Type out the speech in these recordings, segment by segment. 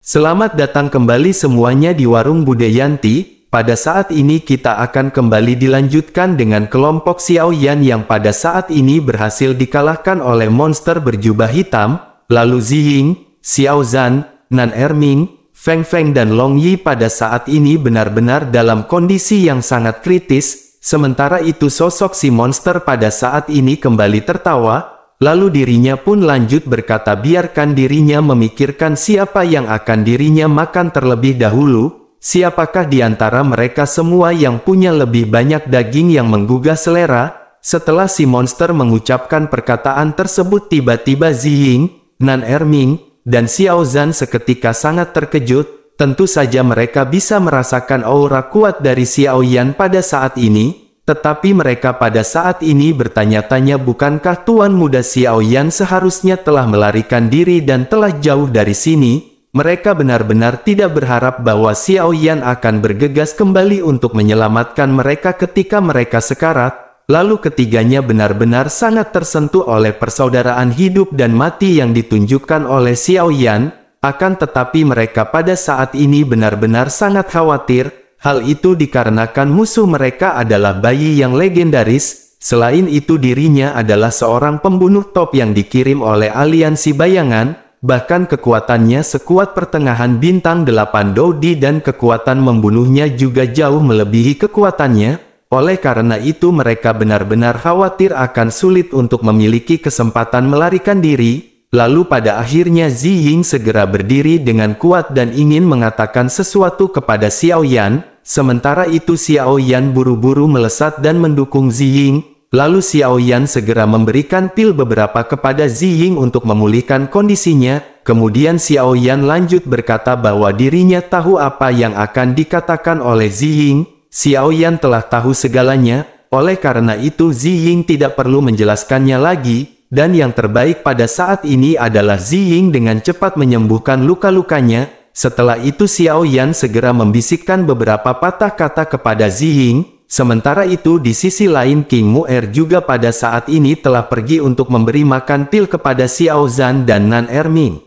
Selamat datang kembali semuanya di Warung Budayanti. Pada saat ini kita akan kembali dilanjutkan dengan kelompok Xiaoyan yang pada saat ini berhasil dikalahkan oleh monster berjubah hitam, lalu Ziying, Xiao Zhan, Nan Erming, Feng Feng dan Long Yi pada saat ini benar-benar dalam kondisi yang sangat kritis. Sementara itu sosok si monster pada saat ini kembali tertawa. Lalu dirinya pun lanjut berkata biarkan dirinya memikirkan siapa yang akan dirinya makan terlebih dahulu, siapakah di antara mereka semua yang punya lebih banyak daging yang menggugah selera. Setelah si monster mengucapkan perkataan tersebut tiba-tiba Ziying, Nan Erming, dan Xiao Zhan seketika sangat terkejut. Tentu saja mereka bisa merasakan aura kuat dari Xiaoyan pada saat ini. Tetapi mereka pada saat ini bertanya-tanya bukankah Tuan Muda Xiaoyan seharusnya telah melarikan diri dan telah jauh dari sini. Mereka benar-benar tidak berharap bahwa Xiaoyan akan bergegas kembali untuk menyelamatkan mereka ketika mereka sekarat. Lalu ketiganya benar-benar sangat tersentuh oleh persaudaraan hidup dan mati yang ditunjukkan oleh Xiaoyan. Akan tetapi mereka pada saat ini benar-benar sangat khawatir. Hal itu dikarenakan musuh mereka adalah bayi yang legendaris. Selain itu dirinya adalah seorang pembunuh top yang dikirim oleh aliansi bayangan. Bahkan kekuatannya sekuat pertengahan bintang 8 Dodi dan kekuatan membunuhnya juga jauh melebihi kekuatannya. Oleh karena itu mereka benar-benar khawatir akan sulit untuk memiliki kesempatan melarikan diri. Lalu pada akhirnya Ziying segera berdiri dengan kuat dan ingin mengatakan sesuatu kepada Xiaoyan. Sementara itu Xiaoyan buru-buru melesat dan mendukung Ziying. Lalu Xiaoyan segera memberikan pil beberapa kepada Ziying untuk memulihkan kondisinya. Kemudian Xiaoyan lanjut berkata bahwa dirinya tahu apa yang akan dikatakan oleh Ziying. Xiaoyan telah tahu segalanya. Oleh karena itu Ziying tidak perlu menjelaskannya lagi. Dan yang terbaik pada saat ini adalah Ziying dengan cepat menyembuhkan luka-lukanya. Setelah itu Xiaoyan segera membisikkan beberapa patah kata kepada Ziying. Sementara itu di sisi lain King Mu'er juga pada saat ini telah pergi untuk memberi makan pil kepada Xiao Zhan dan Nan Erming.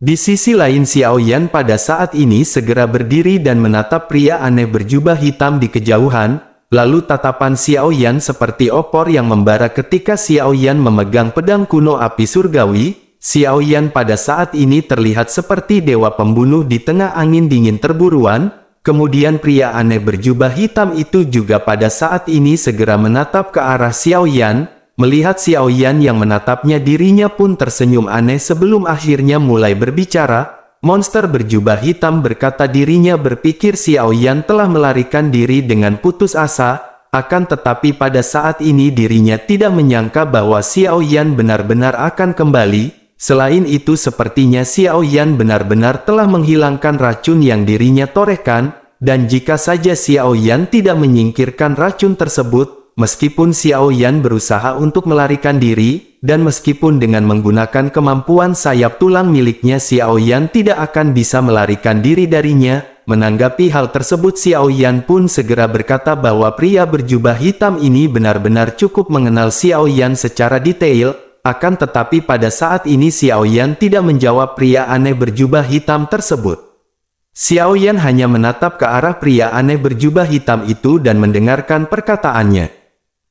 Di sisi lain Xiaoyan pada saat ini segera berdiri dan menatap pria aneh berjubah hitam di kejauhan. Lalu tatapan Xiaoyan seperti opor yang membara ketika Xiaoyan memegang pedang kuno api surgawi. Xiaoyan pada saat ini terlihat seperti dewa pembunuh di tengah angin dingin terburuan. Kemudian pria aneh berjubah hitam itu juga pada saat ini segera menatap ke arah Xiaoyan. Melihat Xiaoyan yang menatapnya dirinya pun tersenyum aneh sebelum akhirnya mulai berbicara. Monster berjubah hitam berkata dirinya berpikir Xiaoyan telah melarikan diri dengan putus asa. Akan tetapi pada saat ini dirinya tidak menyangka bahwa Xiaoyan benar-benar akan kembali. Selain itu sepertinya Xiaoyan benar-benar telah menghilangkan racun yang dirinya torehkan, dan jika saja Xiaoyan tidak menyingkirkan racun tersebut, meskipun Xiaoyan berusaha untuk melarikan diri, dan meskipun dengan menggunakan kemampuan sayap tulang miliknya Xiaoyan tidak akan bisa melarikan diri darinya. Menanggapi hal tersebut Xiaoyan pun segera berkata bahwa pria berjubah hitam ini benar-benar cukup mengenal Xiaoyan secara detail. Akan tetapi pada saat ini Xiaoyan tidak menjawab pria aneh berjubah hitam tersebut. Xiaoyan hanya menatap ke arah pria aneh berjubah hitam itu dan mendengarkan perkataannya.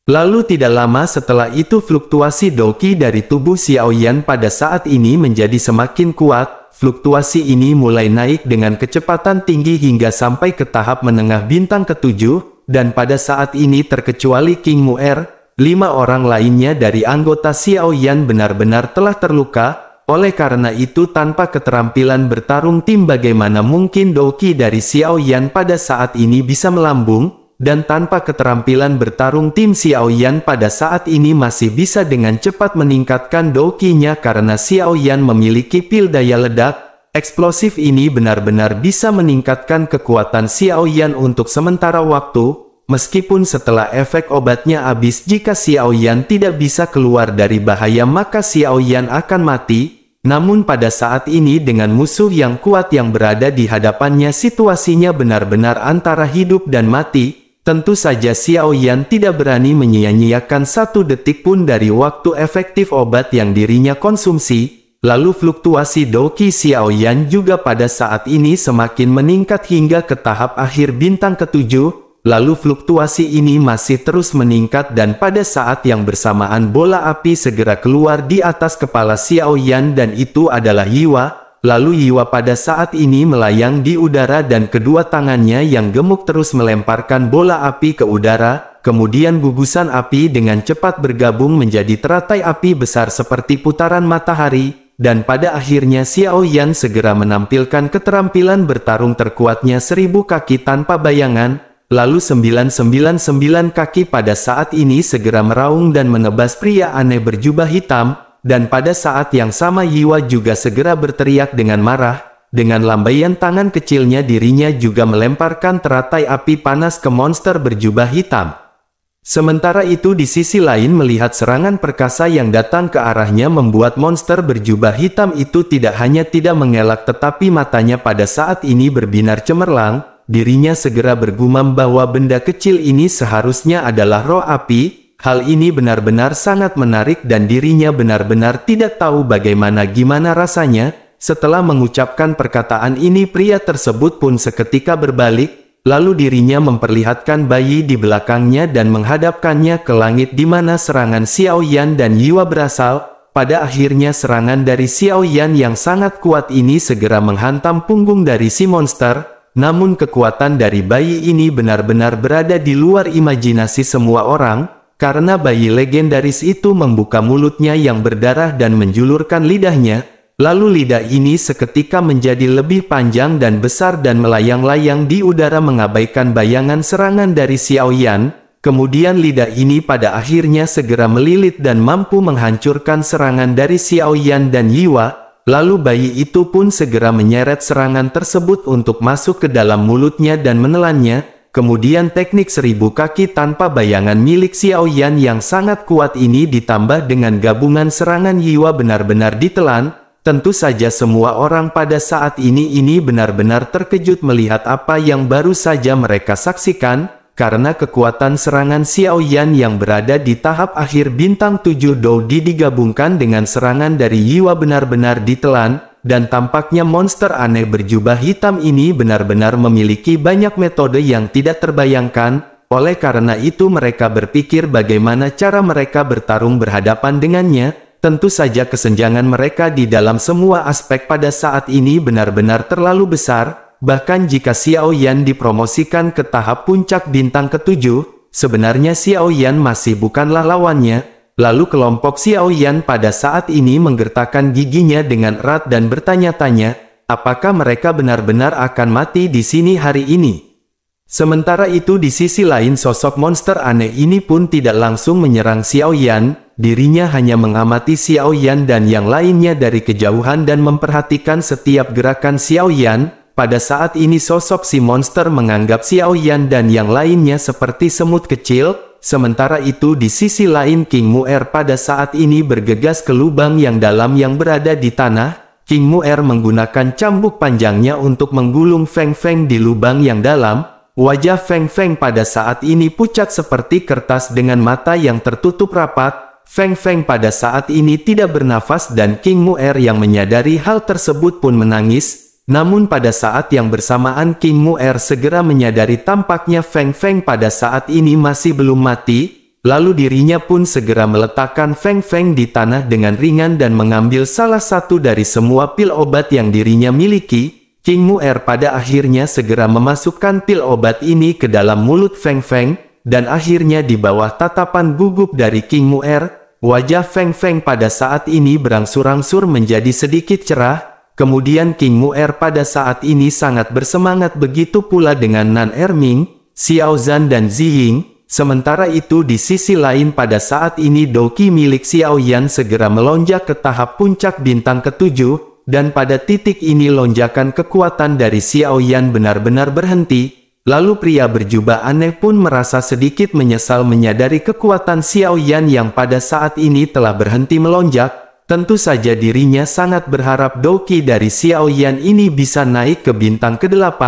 Lalu tidak lama setelah itu fluktuasi Doqi dari tubuh Xiaoyan pada saat ini menjadi semakin kuat. Fluktuasi ini mulai naik dengan kecepatan tinggi hingga sampai ke tahap menengah bintang ke-7. Dan pada saat ini terkecuali King Mu'er, 5 orang lainnya dari anggota Xiaoyan benar-benar telah terluka. Oleh karena itu tanpa keterampilan bertarung tim bagaimana mungkin Doqi dari Xiaoyan pada saat ini bisa melambung. Dan tanpa keterampilan bertarung tim Xiaoyan pada saat ini masih bisa dengan cepat meningkatkan Doqi-nya karena Xiaoyan memiliki pil daya ledak. Eksplosif ini benar-benar bisa meningkatkan kekuatan Xiaoyan untuk sementara waktu. Meskipun setelah efek obatnya habis jika Xiaoyan tidak bisa keluar dari bahaya maka Xiaoyan akan mati. Namun pada saat ini dengan musuh yang kuat yang berada di hadapannya situasinya benar-benar antara hidup dan mati. Tentu saja Xiaoyan tidak berani menyia-nyiakan 1 detik pun dari waktu efektif obat yang dirinya konsumsi. Lalu fluktuasi Doqi Xiaoyan juga pada saat ini semakin meningkat hingga ke tahap akhir bintang ke-7, lalu fluktuasi ini masih terus meningkat dan pada saat yang bersamaan bola api segera keluar di atas kepala Xiaoyan dan itu adalah Yiwa. Lalu Yiwa pada saat ini melayang di udara dan kedua tangannya yang gemuk terus melemparkan bola api ke udara, kemudian gugusan api dengan cepat bergabung menjadi teratai api besar seperti putaran matahari. Dan pada akhirnya Xiaoyan segera menampilkan keterampilan bertarung terkuatnya 1000 kaki tanpa bayangan, lalu 999 kaki pada saat ini segera meraung dan menebas pria aneh berjubah hitam, dan pada saat yang sama Yiwa juga segera berteriak dengan marah, dengan lambaian tangan kecilnya dirinya juga melemparkan teratai api panas ke monster berjubah hitam. Sementara itu di sisi lain melihat serangan perkasa yang datang ke arahnya membuat monster berjubah hitam itu tidak hanya tidak mengelak tetapi matanya pada saat ini berbinar cemerlang, dirinya segera bergumam bahwa benda kecil ini seharusnya adalah roh api, hal ini benar-benar sangat menarik dan dirinya benar-benar tidak tahu gimana rasanya. Setelah mengucapkan perkataan ini pria tersebut pun seketika berbalik. Lalu dirinya memperlihatkan bayi di belakangnya dan menghadapkannya ke langit di mana serangan Xiaoyan dan Yiwa berasal. Pada akhirnya serangan dari Xiaoyan yang sangat kuat ini segera menghantam punggung dari si monster. Namun kekuatan dari bayi ini benar-benar berada di luar imajinasi semua orang, karena bayi legendaris itu membuka mulutnya yang berdarah dan menjulurkan lidahnya. Lalu lidah ini seketika menjadi lebih panjang dan besar dan melayang-layang di udara mengabaikan bayangan serangan dari Xiaoyan. Kemudian lidah ini pada akhirnya segera melilit dan mampu menghancurkan serangan dari Xiaoyan dan Yiwa. Lalu bayi itu pun segera menyeret serangan tersebut untuk masuk ke dalam mulutnya dan menelannya. Kemudian teknik 1000 kaki tanpa bayangan milik Xiaoyan yang sangat kuat ini ditambah dengan gabungan serangan Yiwa benar-benar ditelan. Tentu saja semua orang pada saat ini benar-benar terkejut melihat apa yang baru saja mereka saksikan, karena kekuatan serangan Xiaoyan yang berada di tahap akhir bintang 7 Doudi digabungkan dengan serangan dari Yiwa benar-benar ditelan, dan tampaknya monster aneh berjubah hitam ini benar-benar memiliki banyak metode yang tidak terbayangkan. Oleh karena itu mereka berpikir bagaimana cara mereka bertarung berhadapan dengannya. Tentu saja kesenjangan mereka di dalam semua aspek pada saat ini benar-benar terlalu besar, bahkan jika Xiaoyan dipromosikan ke tahap puncak bintang ke-7, sebenarnya Xiaoyan masih bukanlah lawannya. Lalu kelompok Xiaoyan pada saat ini menggertakkan giginya dengan erat dan bertanya-tanya, apakah mereka benar-benar akan mati di sini hari ini? Sementara itu di sisi lain sosok monster aneh ini pun tidak langsung menyerang Xiaoyan. Dirinya hanya mengamati Xiaoyan dan yang lainnya dari kejauhan dan memperhatikan setiap gerakan Xiaoyan. Pada saat ini sosok si monster menganggap Xiaoyan dan yang lainnya seperti semut kecil. Sementara itu di sisi lain King Mu'er pada saat ini bergegas ke lubang yang dalam yang berada di tanah. King Mu'er menggunakan cambuk panjangnya untuk menggulung Feng Feng di lubang yang dalam. Wajah Feng Feng pada saat ini pucat seperti kertas dengan mata yang tertutup rapat. Feng Feng pada saat ini tidak bernafas dan King Mu'er yang menyadari hal tersebut pun menangis. Namun pada saat yang bersamaan King Mu'er segera menyadari tampaknya Feng Feng pada saat ini masih belum mati. Lalu dirinya pun segera meletakkan Feng Feng di tanah dengan ringan dan mengambil salah satu dari semua pil obat yang dirinya miliki. King Mu'er pada akhirnya segera memasukkan pil obat ini ke dalam mulut Feng Feng. Dan akhirnya di bawah tatapan gugup dari King Mu'er, wajah Feng Feng pada saat ini berangsur-angsur menjadi sedikit cerah. Kemudian King Mu'er pada saat ini sangat bersemangat, begitu pula dengan Nan Erming, Xiao Zhan dan Ziying. Sementara itu di sisi lain pada saat ini Doqi milik Xiaoyan segera melonjak ke tahap puncak bintang ke-7. Dan pada titik ini lonjakan kekuatan dari Xiaoyan benar-benar berhenti. Lalu pria berjubah aneh pun merasa sedikit menyesal menyadari kekuatan Xiaoyan yang pada saat ini telah berhenti melonjak. Tentu saja dirinya sangat berharap Doqi dari Xiaoyan ini bisa naik ke bintang ke-8.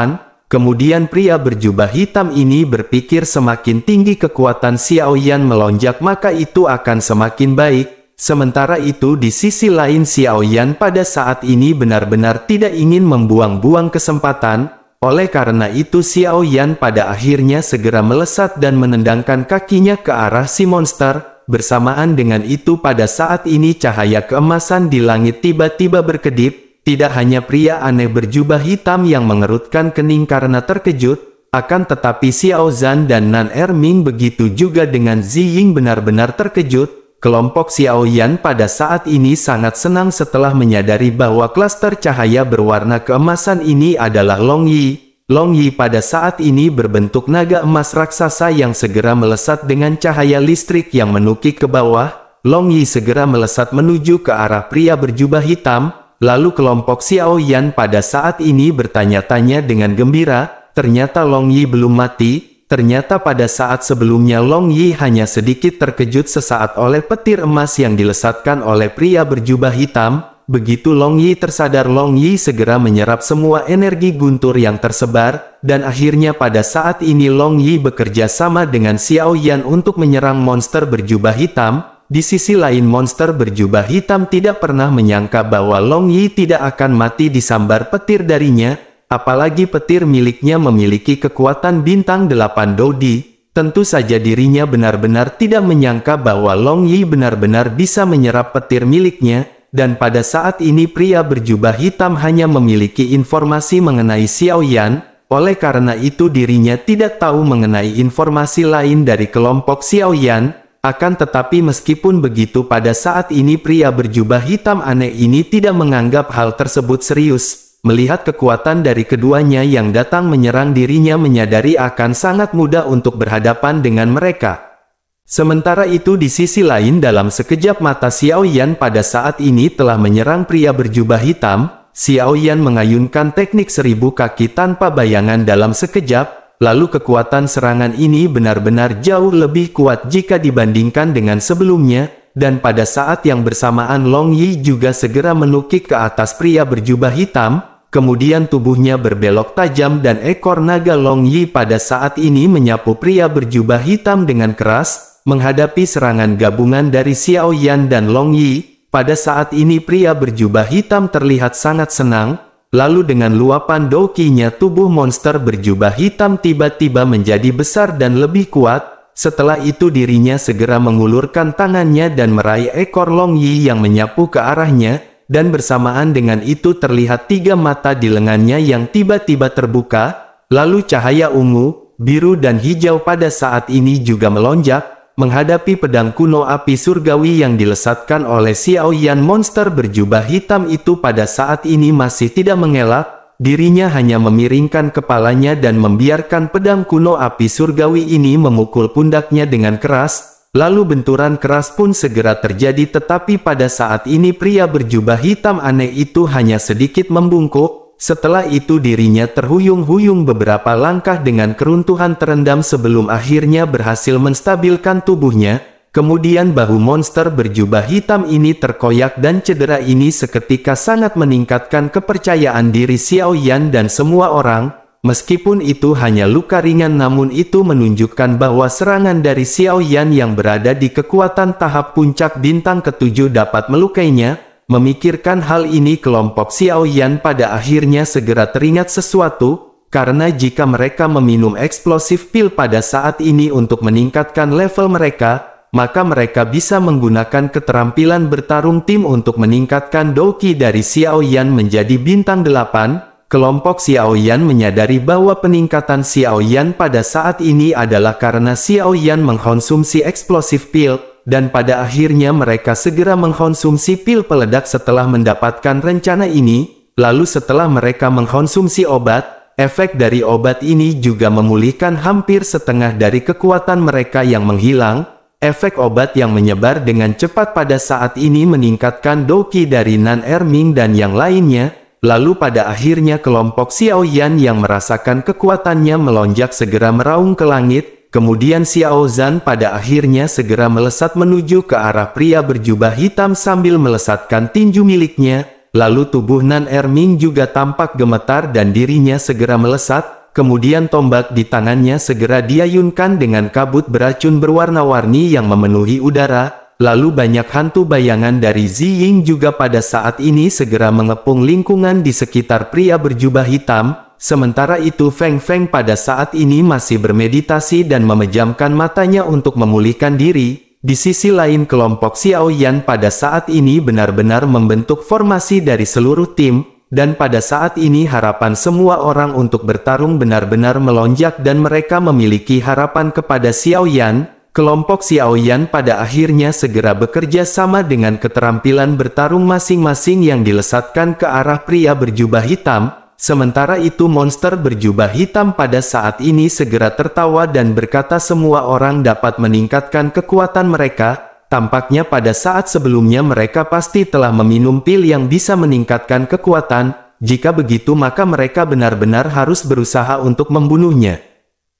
Kemudian pria berjubah hitam ini berpikir semakin tinggi kekuatan Xiaoyan melonjak maka itu akan semakin baik. Sementara itu di sisi lain Xiao Yan pada saat ini benar-benar tidak ingin membuang-buang kesempatan, oleh karena itu Xiao Yan pada akhirnya segera melesat dan menendangkan kakinya ke arah si monster. Bersamaan dengan itu pada saat ini cahaya keemasan di langit tiba-tiba berkedip, tidak hanya pria aneh berjubah hitam yang mengerutkan kening karena terkejut, akan tetapi Xiao Zhan dan Nan Erming begitu juga dengan Zi Ying benar-benar terkejut. Kelompok Xiao Yan pada saat ini sangat senang setelah menyadari bahwa klaster cahaya berwarna keemasan ini adalah Long Yi. Long Yi pada saat ini berbentuk naga emas raksasa yang segera melesat dengan cahaya listrik yang menukik ke bawah. Long Yi segera melesat menuju ke arah pria berjubah hitam. Lalu kelompok Xiao Yan pada saat ini bertanya-tanya dengan gembira, ternyata Long Yi belum mati. Ternyata pada saat sebelumnya Long Yi hanya sedikit terkejut sesaat oleh petir emas yang dilesatkan oleh pria berjubah hitam. Begitu Long Yi tersadar, Long Yi segera menyerap semua energi guntur yang tersebar, dan akhirnya pada saat ini Long Yi bekerja sama dengan Xiao Yan untuk menyerang monster berjubah hitam. Di sisi lain monster berjubah hitam tidak pernah menyangka bahwa Long Yi tidak akan mati disambar petir darinya. Apalagi petir miliknya memiliki kekuatan bintang 8 Dodi. Tentu saja dirinya benar-benar tidak menyangka bahwa Long Yi benar-benar bisa menyerap petir miliknya. Dan pada saat ini pria berjubah hitam hanya memiliki informasi mengenai Xiao Yan. Oleh karena itu dirinya tidak tahu mengenai informasi lain dari kelompok Xiao Yan. Akan tetapi meskipun begitu pada saat ini pria berjubah hitam aneh ini tidak menganggap hal tersebut serius. Melihat kekuatan dari keduanya yang datang menyerang dirinya menyadari akan sangat mudah untuk berhadapan dengan mereka. Sementara itu di sisi lain dalam sekejap mata Xiao Yan pada saat ini telah menyerang pria berjubah hitam. Xiao Yan mengayunkan teknik 1000 kaki tanpa bayangan dalam sekejap. Lalu kekuatan serangan ini benar-benar jauh lebih kuat jika dibandingkan dengan sebelumnya. Dan pada saat yang bersamaan Long Yi juga segera menukik ke atas pria berjubah hitam. Kemudian tubuhnya berbelok tajam dan ekor naga Long Yi pada saat ini menyapu pria berjubah hitam dengan keras. Menghadapi serangan gabungan dari Xiao Yan dan Long Yi, pada saat ini pria berjubah hitam terlihat sangat senang. Lalu dengan luapan dokinya tubuh monster berjubah hitam tiba-tiba menjadi besar dan lebih kuat. Setelah itu dirinya segera mengulurkan tangannya dan meraih ekor Long Yi yang menyapu ke arahnya. Dan bersamaan dengan itu terlihat 3 mata di lengannya yang tiba-tiba terbuka. Lalu cahaya ungu, biru dan hijau pada saat ini juga melonjak. Menghadapi pedang kuno api surgawi yang dilesatkan oleh Xiao Yan, monster berjubah hitam itu pada saat ini masih tidak mengelak. Dirinya hanya memiringkan kepalanya dan membiarkan pedang kuno api surgawi ini memukul pundaknya dengan keras. Lalu benturan keras pun segera terjadi, tetapi pada saat ini pria berjubah hitam aneh itu hanya sedikit membungkuk. Setelah itu dirinya terhuyung-huyung beberapa langkah dengan keruntuhan terendam sebelum akhirnya berhasil menstabilkan tubuhnya. Kemudian bahu monster berjubah hitam ini terkoyak dan cedera ini seketika sangat meningkatkan kepercayaan diri Xiao Yan dan semua orang. Meskipun itu hanya luka ringan, namun itu menunjukkan bahwa serangan dari Xiao Yan yang berada di kekuatan tahap puncak bintang ke-7 dapat melukainya. Memikirkan hal ini kelompok Xiao Yan pada akhirnya segera teringat sesuatu, karena jika mereka meminum eksplosif pil pada saat ini untuk meningkatkan level mereka, maka mereka bisa menggunakan keterampilan bertarung tim untuk meningkatkan doki dari Xiao Yan menjadi bintang 8. Kelompok Xiao Yan menyadari bahwa peningkatan Xiao Yan pada saat ini adalah karena Xiao Yan mengkonsumsi eksplosif pil, dan pada akhirnya mereka segera mengkonsumsi pil peledak setelah mendapatkan rencana ini. Lalu setelah mereka mengkonsumsi obat, efek dari obat ini juga memulihkan hampir setengah dari kekuatan mereka yang menghilang. Efek obat yang menyebar dengan cepat pada saat ini meningkatkan doki dari Nan Erming dan yang lainnya. Lalu pada akhirnya kelompok Xiao Yan yang merasakan kekuatannya melonjak segera meraung ke langit. Kemudian Xiao Zhan pada akhirnya segera melesat menuju ke arah pria berjubah hitam sambil melesatkan tinju miliknya. Lalu tubuh Nan Erming juga tampak gemetar dan dirinya segera melesat. Kemudian tombak di tangannya segera diayunkan dengan kabut beracun berwarna-warni yang memenuhi udara. lalu banyak hantu bayangan dari Ziying juga pada saat ini segera mengepung lingkungan di sekitar pria berjubah hitam. Sementara itu Feng Feng pada saat ini masih bermeditasi dan memejamkan matanya untuk memulihkan diri. Di sisi lain kelompok Xiao Yan pada saat ini benar-benar membentuk formasi dari seluruh tim, dan pada saat ini harapan semua orang untuk bertarung benar-benar melonjak dan mereka memiliki harapan kepada Xiao Yan. Kelompok Xiao Yan pada akhirnya segera bekerja sama dengan keterampilan bertarung masing-masing yang dilesatkan ke arah pria berjubah hitam. Sementara itu monster berjubah hitam pada saat ini segera tertawa dan berkata semua orang dapat meningkatkan kekuatan mereka. Tampaknya pada saat sebelumnya mereka pasti telah meminum pil yang bisa meningkatkan kekuatan. Jika begitu maka mereka benar-benar harus berusaha untuk membunuhnya.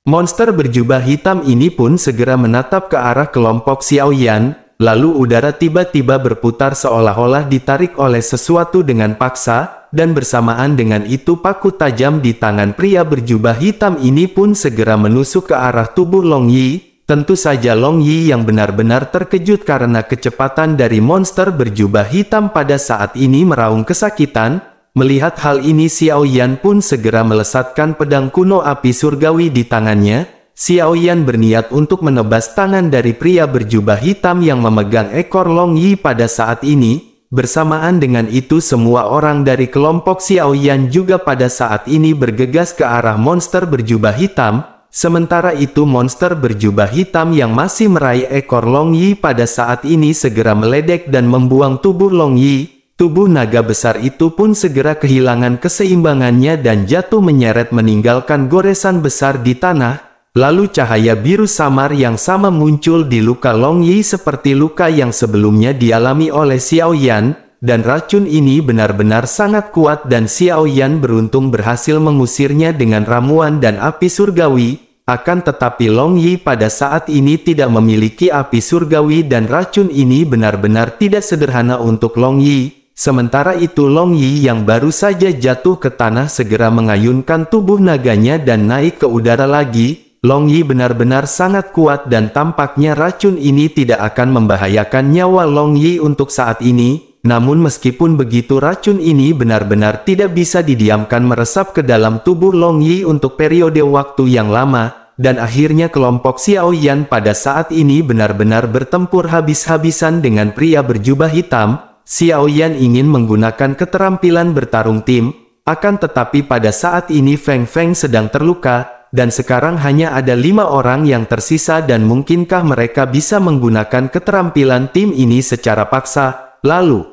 Monster berjubah hitam ini pun segera menatap ke arah kelompok Xiao Yan, lalu udara tiba-tiba berputar seolah-olah ditarik oleh sesuatu dengan paksa, dan bersamaan dengan itu paku tajam di tangan pria berjubah hitam ini pun segera menusuk ke arah tubuh Long Yi. Tentu saja Long Yi yang benar-benar terkejut karena kecepatan dari monster berjubah hitam pada saat ini meraung kesakitan. Melihat hal ini Xiao Yan pun segera melesatkan pedang kuno api surgawi di tangannya. Xiao Yan berniat untuk menebas tangan dari pria berjubah hitam yang memegang ekor Long Yi pada saat ini. Bersamaan dengan itu semua orang dari kelompok Xiao Yan juga pada saat ini bergegas ke arah monster berjubah hitam. Sementara itu monster berjubah hitam yang masih meraih ekor Long Yi pada saat ini segera meledek dan membuang tubuh Long Yi. Tubuh naga besar itu pun segera kehilangan keseimbangannya dan jatuh menyeret meninggalkan goresan besar di tanah. Lalu cahaya biru samar yang sama muncul di luka Long Yi seperti luka yang sebelumnya dialami oleh Xiao Yan. Dan racun ini benar-benar sangat kuat dan Xiao Yan beruntung berhasil mengusirnya dengan ramuan dan api surgawi. Akan tetapi Long Yi pada saat ini tidak memiliki api surgawi dan racun ini benar-benar tidak sederhana untuk Long Yi. Sementara itu Long Yi yang baru saja jatuh ke tanah segera mengayunkan tubuh naganya dan naik ke udara lagi. Long Yi benar-benar sangat kuat dan tampaknya racun ini tidak akan membahayakan nyawa Long Yi untuk saat ini. Namun meskipun begitu racun ini benar-benar tidak bisa didiamkan meresap ke dalam tubuh Long Yi untuk periode waktu yang lama. Dan akhirnya kelompok Xiao Yan pada saat ini benar-benar bertempur habis-habisan dengan pria berjubah hitam. Xiao Yan ingin menggunakan keterampilan bertarung tim, akan tetapi pada saat ini Feng Feng sedang terluka, dan sekarang hanya ada 5 orang yang tersisa dan mungkinkah mereka bisa menggunakan keterampilan tim ini secara paksa. Lalu,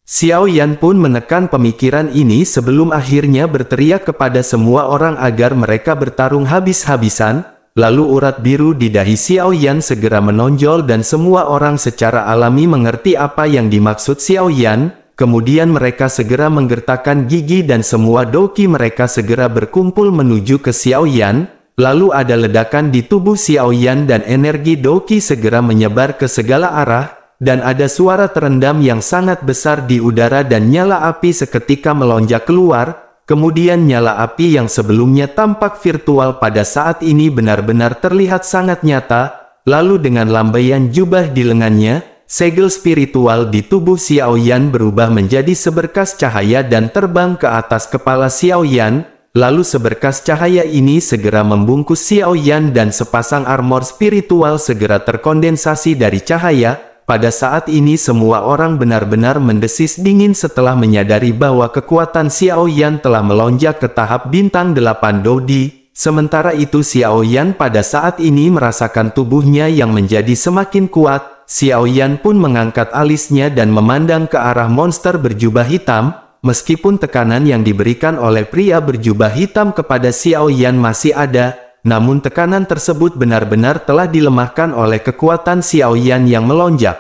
Xiao Yan pun menekan pemikiran ini sebelum akhirnya berteriak kepada semua orang agar mereka bertarung habis-habisan. Lalu urat biru di dahi Xiao Yan segera menonjol dan semua orang secara alami mengerti apa yang dimaksud Xiao Yan. Kemudian mereka segera menggertakkan gigi dan semua doki mereka segera berkumpul menuju ke Xiao Yan. Lalu ada ledakan di tubuh Xiao Yan dan energi doki segera menyebar ke segala arah. Dan ada suara terendam yang sangat besar di udara dan nyala api seketika melonjak keluar. Kemudian nyala api yang sebelumnya tampak virtual pada saat ini benar-benar terlihat sangat nyata. Lalu dengan lambaian jubah di lengannya, segel spiritual di tubuh Xiao Yan berubah menjadi seberkas cahaya dan terbang ke atas kepala Xiao Yan. Lalu seberkas cahaya ini segera membungkus Xiao Yan dan sepasang armor spiritual segera terkondensasi dari cahaya. Pada saat ini semua orang benar-benar mendesis dingin setelah menyadari bahwa kekuatan Xiao Yan telah melonjak ke tahap bintang 8 Dodi. Sementara itu Xiao Yan pada saat ini merasakan tubuhnya yang menjadi semakin kuat. Xiao Yan pun mengangkat alisnya dan memandang ke arah monster berjubah hitam. Meskipun tekanan yang diberikan oleh pria berjubah hitam kepada Xiao Yan masih ada, namun tekanan tersebut benar-benar telah dilemahkan oleh kekuatan Xiao Yan yang melonjak.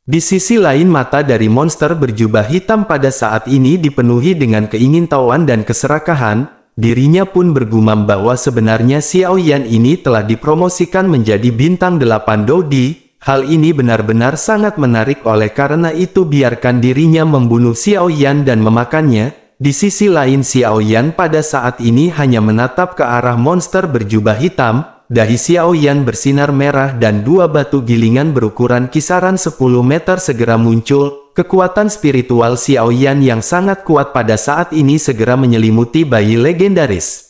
Di sisi lain mata dari monster berjubah hitam pada saat ini dipenuhi dengan keingintahuan dan keserakahan. Dirinya pun bergumam bahwa sebenarnya Xiao Yan ini telah dipromosikan menjadi bintang 8 Dodi. Hal ini benar-benar sangat menarik oleh karena itu biarkan dirinya membunuh Xiao Yan dan memakannya. Di sisi lain Xiao Yan pada saat ini hanya menatap ke arah monster berjubah hitam. dahi Xiao Yan bersinar merah dan dua batu gilingan berukuran kisaran 10 meter segera muncul. Kekuatan spiritual Xiao Yan yang sangat kuat pada saat ini segera menyelimuti bayi legendaris.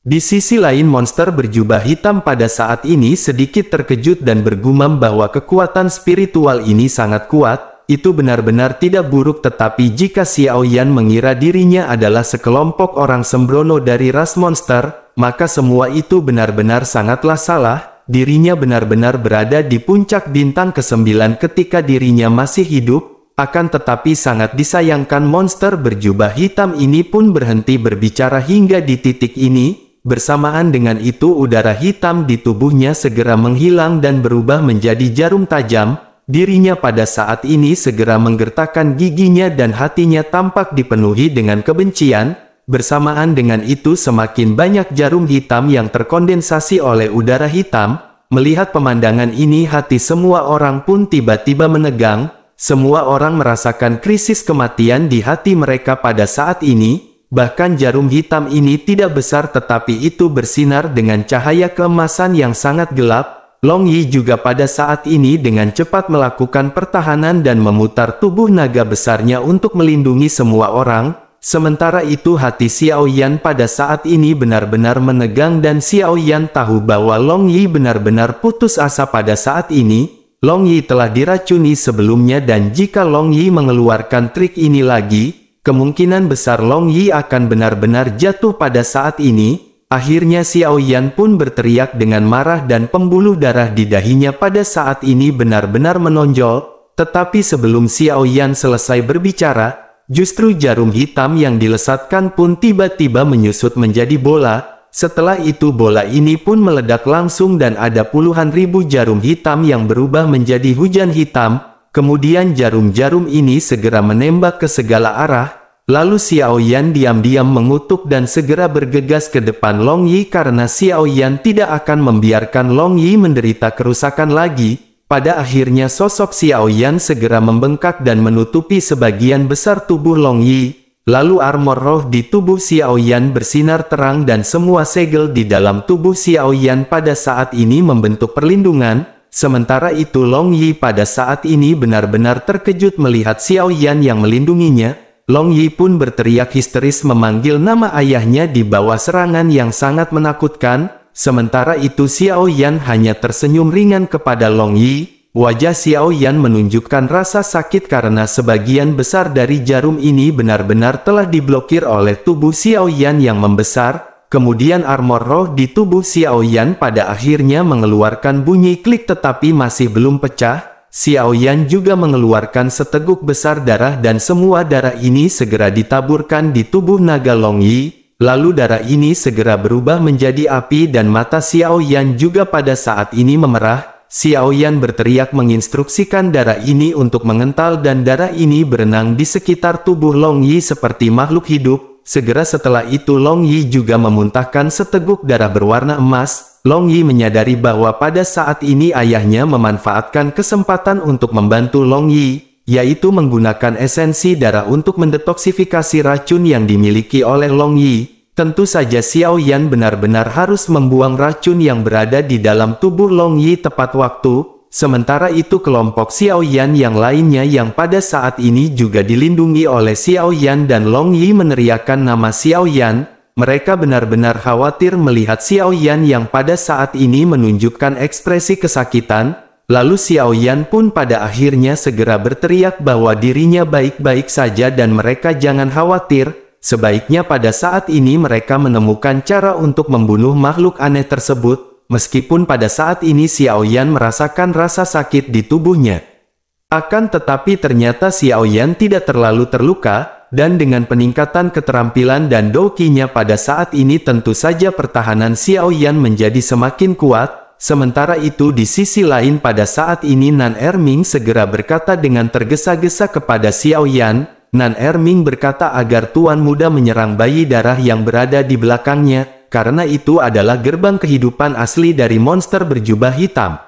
Di sisi lain monster berjubah hitam pada saat ini sedikit terkejut dan bergumam bahwa kekuatan spiritual ini sangat kuat. Itu benar-benar tidak buruk, tetapi jika Xiao Yan mengira dirinya adalah sekelompok orang sembrono dari ras monster, maka semua itu benar-benar sangatlah salah. Dirinya benar-benar berada di puncak bintang ke-9 ketika dirinya masih hidup. Akan tetapi sangat disayangkan monster berjubah hitam ini pun berhenti berbicara hingga di titik ini. Bersamaan dengan itu udara hitam di tubuhnya segera menghilang dan berubah menjadi jarum tajam. Dirinya pada saat ini segera menggertakkan giginya dan hatinya tampak dipenuhi dengan kebencian. Bersamaan dengan itu semakin banyak jarum hitam yang terkondensasi oleh udara hitam. Melihat pemandangan ini hati semua orang pun tiba-tiba menegang. Semua orang merasakan krisis kematian di hati mereka pada saat ini. Bahkan jarum hitam ini tidak besar tetapi itu bersinar dengan cahaya keemasan yang sangat gelap. Long Yi juga pada saat ini dengan cepat melakukan pertahanan dan memutar tubuh naga besarnya untuk melindungi semua orang. Sementara itu hati Xiao Yan pada saat ini benar-benar menegang dan Xiao Yan tahu bahwa Long Yi benar-benar putus asa pada saat ini. Long Yi telah diracuni sebelumnya dan jika Long Yi mengeluarkan trik ini lagi, kemungkinan besar Long Yi akan benar-benar jatuh pada saat ini. Akhirnya Xiao Yan pun berteriak dengan marah dan pembuluh darah di dahinya pada saat ini benar-benar menonjol. Tetapi sebelum Xiao Yan selesai berbicara, justru jarum hitam yang dilesatkan pun tiba-tiba menyusut menjadi bola. Setelah itu bola ini pun meledak langsung dan ada puluhan ribu jarum hitam yang berubah menjadi hujan hitam. Kemudian jarum-jarum ini segera menembak ke segala arah. Lalu Xiao Yan diam-diam mengutuk dan segera bergegas ke depan Long Yi karena Xiao Yan tidak akan membiarkan Long Yi menderita kerusakan lagi. Pada akhirnya sosok Xiao Yan segera membengkak dan menutupi sebagian besar tubuh Long Yi. Lalu armor roh di tubuh Xiao Yan bersinar terang dan semua segel di dalam tubuh Xiao Yan pada saat ini membentuk perlindungan. Sementara itu Long Yi pada saat ini benar-benar terkejut melihat Xiao Yan yang melindunginya. Long Yi pun berteriak histeris memanggil nama ayahnya di bawah serangan yang sangat menakutkan. Sementara itu Xiao Yan hanya tersenyum ringan kepada Long Yi. Wajah Xiao Yan menunjukkan rasa sakit karena sebagian besar dari jarum ini benar-benar telah diblokir oleh tubuh Xiao Yan yang membesar. Kemudian armor roh di tubuh Xiao Yan pada akhirnya mengeluarkan bunyi klik tetapi masih belum pecah. Xiao Yan juga mengeluarkan seteguk besar darah dan semua darah ini segera ditaburkan di tubuh naga Long Yi. Lalu darah ini segera berubah menjadi api dan mata Xiao Yan juga pada saat ini memerah. Xiao Yan berteriak menginstruksikan darah ini untuk mengental dan darah ini berenang di sekitar tubuh Long Yi seperti makhluk hidup. Segera setelah itu Long Yi juga memuntahkan seteguk darah berwarna emas. Long Yi menyadari bahwa pada saat ini ayahnya memanfaatkan kesempatan untuk membantu Long Yi, yaitu menggunakan esensi darah untuk mendetoksifikasi racun yang dimiliki oleh Long Yi. Tentu saja Xiao Yan benar-benar harus membuang racun yang berada di dalam tubuh Long Yi tepat waktu. Sementara itu kelompok Xiao Yan yang lainnya yang pada saat ini juga dilindungi oleh Xiao Yan dan Long Yi meneriakkan nama Xiao Yan. Mereka benar-benar khawatir melihat Xiao Yan yang pada saat ini menunjukkan ekspresi kesakitan. Lalu Xiao Yan pun pada akhirnya segera berteriak bahwa dirinya baik-baik saja dan mereka jangan khawatir. Sebaiknya pada saat ini mereka menemukan cara untuk membunuh makhluk aneh tersebut. Meskipun pada saat ini Xiao Yan merasakan rasa sakit di tubuhnya. Akan tetapi ternyata Xiao Yan tidak terlalu terluka, dan dengan peningkatan keterampilan dan dokinya pada saat ini tentu saja pertahanan Xiao Yan menjadi semakin kuat. Sementara itu di sisi lain pada saat ini Nan Erming segera berkata dengan tergesa-gesa kepada Xiao Yan. Nan Erming berkata agar Tuan Muda menyerang bayi darah yang berada di belakangnya. Karena itu adalah gerbang kehidupan asli dari monster berjubah hitam.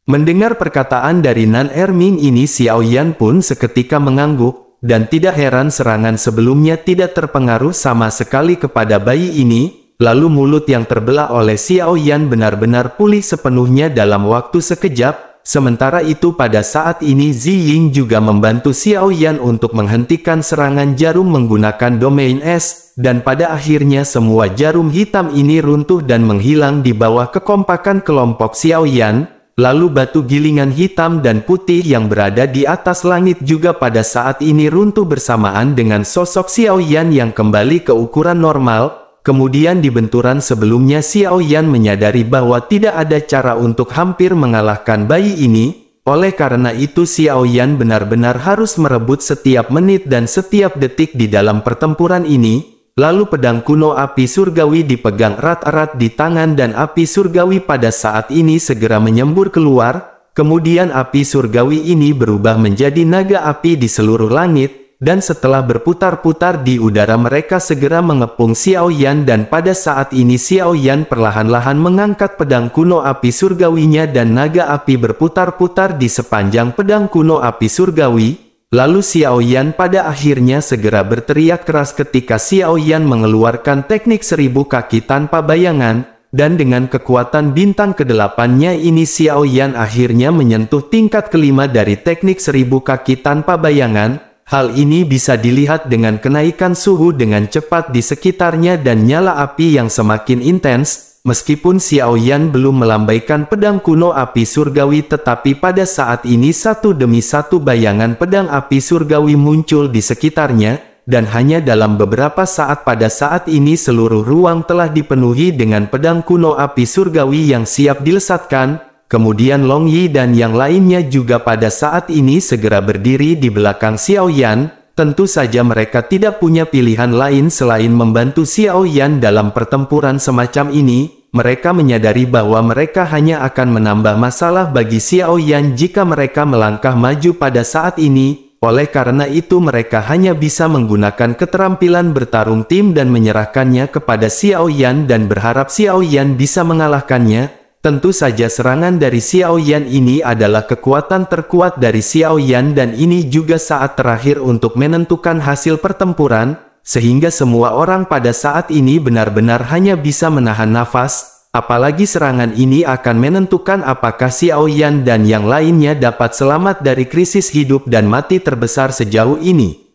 Mendengar perkataan dari Nan Erming ini Xiao Yan pun seketika mengangguk, dan tidak heran serangan sebelumnya tidak terpengaruh sama sekali kepada bayi ini. lalu mulut yang terbelah oleh Xiao Yan benar-benar pulih sepenuhnya dalam waktu sekejap. Sementara itu pada saat ini Zi Ying juga membantu Xiao Yan untuk menghentikan serangan jarum menggunakan domain es, dan pada akhirnya semua jarum hitam ini runtuh dan menghilang di bawah kekompakan kelompok Xiao Yan. Lalu batu gilingan hitam dan putih yang berada di atas langit juga pada saat ini runtuh bersamaan dengan sosok Xiao Yan yang kembali ke ukuran normal. Kemudian di benturan sebelumnya Xiao Yan menyadari bahwa tidak ada cara untuk hampir mengalahkan bayi ini. Oleh karena itu Xiao Yan benar-benar harus merebut setiap menit dan setiap detik di dalam pertempuran ini. Lalu pedang kuno api surgawi dipegang erat-erat di tangan dan api surgawi pada saat ini segera menyembur keluar. Kemudian api surgawi ini berubah menjadi naga api di seluruh langit. Dan setelah berputar-putar di udara mereka segera mengepung Xiao Yan dan pada saat ini Xiao Yan perlahan-lahan mengangkat pedang kuno api surgawinya dan naga api berputar-putar di sepanjang pedang kuno api surgawi. Lalu Xiao Yan pada akhirnya segera berteriak keras ketika Xiao Yan mengeluarkan teknik 1000 kaki tanpa bayangan. Dan dengan kekuatan bintang ke-8-nya ini Xiao Yan akhirnya menyentuh tingkat kelima dari teknik 1000 kaki tanpa bayangan. Hal ini bisa dilihat dengan kenaikan suhu dengan cepat di sekitarnya dan nyala api yang semakin intens. Meskipun Xiao Yan belum melambaikan pedang kuno api surgawi tetapi pada saat ini satu demi satu bayangan pedang api surgawi muncul di sekitarnya. Dan hanya dalam beberapa saat pada saat ini seluruh ruang telah dipenuhi dengan pedang kuno api surgawi yang siap dilesatkan. Kemudian Long Yi dan yang lainnya juga pada saat ini segera berdiri di belakang Xiao Yan. Tentu saja mereka tidak punya pilihan lain selain membantu Xiao Yan dalam pertempuran semacam ini. Mereka menyadari bahwa mereka hanya akan menambah masalah bagi Xiao Yan jika mereka melangkah maju pada saat ini. Oleh karena itu mereka hanya bisa menggunakan keterampilan bertarung tim dan menyerahkannya kepada Xiao Yan dan berharap Xiao Yan bisa mengalahkannya. Tentu saja serangan dari Xiao Yan ini adalah kekuatan terkuat dari Xiao Yan dan ini juga saat terakhir untuk menentukan hasil pertempuran, sehingga semua orang pada saat ini benar-benar hanya bisa menahan nafas, apalagi serangan ini akan menentukan apakah Xiao Yan dan yang lainnya dapat selamat dari krisis hidup dan mati terbesar sejauh ini.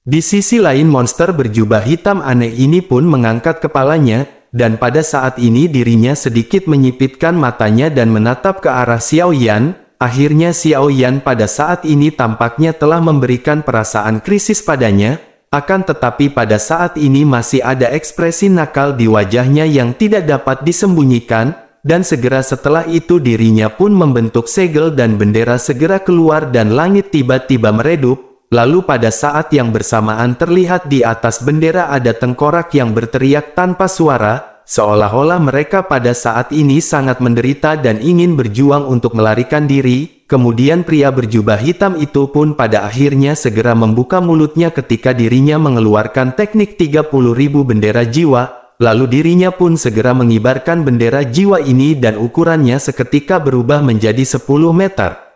Di sisi lain monster berjubah hitam aneh ini pun mengangkat kepalanya, dan pada saat ini dirinya sedikit menyipitkan matanya dan menatap ke arah Xiao Yan. Akhirnya Xiao Yan pada saat ini tampaknya telah memberikan perasaan krisis padanya, akan tetapi pada saat ini masih ada ekspresi nakal di wajahnya yang tidak dapat disembunyikan, dan segera setelah itu dirinya pun membentuk segel dan bendera segera keluar dan langit tiba-tiba meredup. Lalu pada saat yang bersamaan terlihat di atas bendera ada tengkorak yang berteriak tanpa suara, seolah-olah mereka pada saat ini sangat menderita dan ingin berjuang untuk melarikan diri. Kemudian pria berjubah hitam itu pun pada akhirnya segera membuka mulutnya ketika dirinya mengeluarkan teknik 30.000 bendera jiwa, lalu dirinya pun segera mengibarkan bendera jiwa ini dan ukurannya seketika berubah menjadi 10 meter.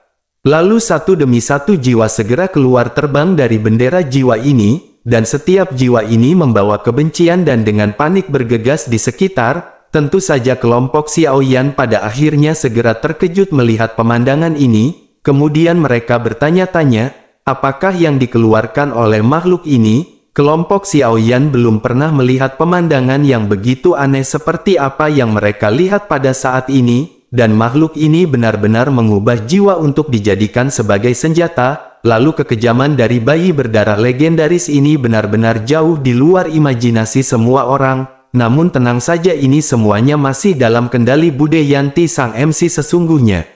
Lalu satu demi satu jiwa segera keluar terbang dari bendera jiwa ini, dan setiap jiwa ini membawa kebencian dan dengan panik bergegas di sekitar. Tentu saja kelompok Xiao Yan pada akhirnya segera terkejut melihat pemandangan ini, kemudian mereka bertanya-tanya, apakah yang dikeluarkan oleh makhluk ini? Kelompok Xiao Yan belum pernah melihat pemandangan yang begitu aneh seperti apa yang mereka lihat pada saat ini. Dan makhluk ini benar-benar mengubah jiwa untuk dijadikan sebagai senjata, lalu kekejaman dari bayi berdarah legendaris ini benar-benar jauh di luar imajinasi semua orang. Namun tenang saja ini semuanya masih dalam kendali Bude Yanti sang MC sesungguhnya.